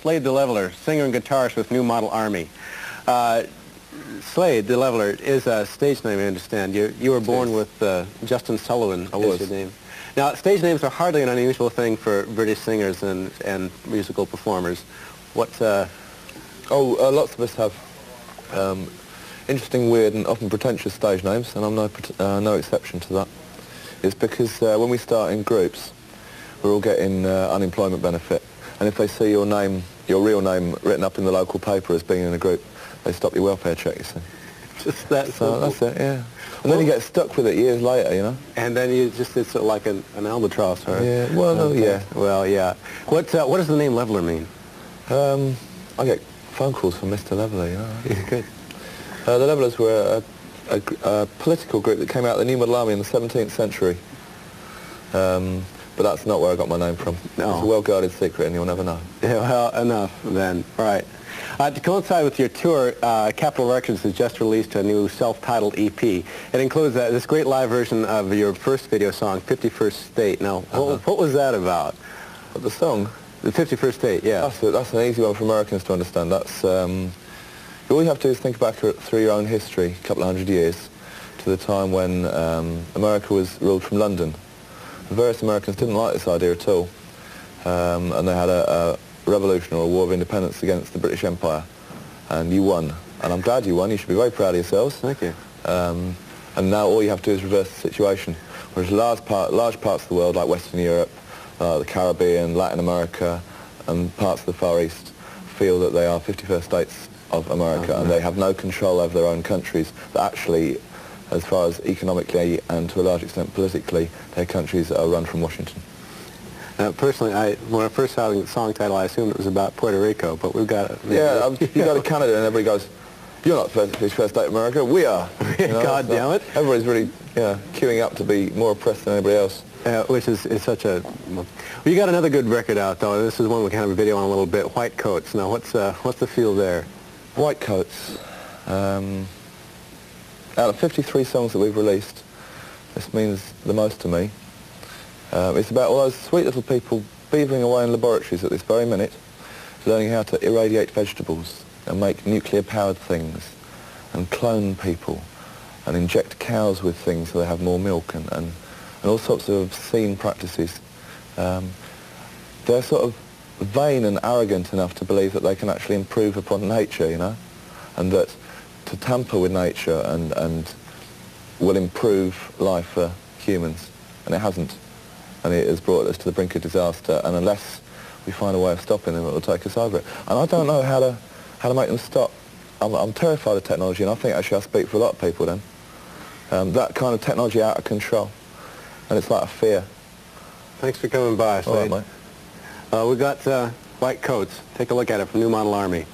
Slade the Leveler, singer and guitarist with New Model Army. Slade the Leveler is a stage name, I understand. You were born with Justin Sullivan as your name. Now, stage names are hardly an unusual thing for British singers and musical performers. Lots of us have interesting, weird, and often pretentious stage names, and I'm no exception to that. It's because when we start in groups, we're all getting unemployment benefit, and if they see your name, your real name, written up in the local paper as being in a group, they stop your welfare check, you see. Just that simple. That's it, yeah. And then you get stuck with it years later, you know. And then it's sort of like an albatross, right? Yeah, well, yeah. Well, yeah. What does the name Leveler mean? I get phone calls from Mr. Leveler, you know. Good. The Levelers were a political group that came out of the New Model Army in the 17th century. But that's not where I got my name from. No. It's a well-guarded secret and you'll never know. Yeah, well, enough then. Right. To coincide with your tour, Capitol Records has just released a new self-titled EP. It includes this great live version of your first video song, 51st State. Now, what was that about? But the song? The 51st State, yeah. That's an easy one for Americans to understand. That's, all you have to do is think back through your own history, a couple of hundred years, to the time when America was ruled from London. The various Americans didn't like this idea at all, and they had a revolution or a war of independence against the British Empire, and you won. And I'm glad you won. You should be very proud of yourselves. Thank you. And now all you have to do is reverse the situation. Whereas large parts of the world, like Western Europe, the Caribbean, Latin America, and parts of the Far East, feel that they are 51st states of America, and they have no control over their own countries. That actually, as far as economically and to a large extent politically, their countries are run from Washington. Personally, when I first saw the song title, I assumed it was about Puerto Rico, but we've got it. Yeah, you go to Canada and everybody goes, "You're not first state of America, we are." You know, God damn it! Everybody's really, queuing up to be more oppressed than anybody else. Which is such a... Well, you got another good record out, though. This is one we can have a video on a little bit. White Coats. Now, what's the feel there? White Coats. Out of 53 songs that we've released, this means the most to me. It's about all those sweet little people beavering away in laboratories at this very minute, learning how to irradiate vegetables and make nuclear-powered things and clone people and inject cows with things so they have more milk and all sorts of obscene practices. They're sort of vain and arrogant enough to believe that they can actually improve upon nature, you know, and that to tamper with nature and will improve life for humans, and it hasn't. And it has brought us to the brink of disaster, and unless we find a way of stopping them, it will take us over it. And I don't know how to make them stop. I'm terrified of technology, and I think actually I speak for a lot of people then. That kind of technology out of control, and it's like a fear. Thanks for coming by, Slade. All right, mate. We got White Coats. Take a look at it from New Model Army.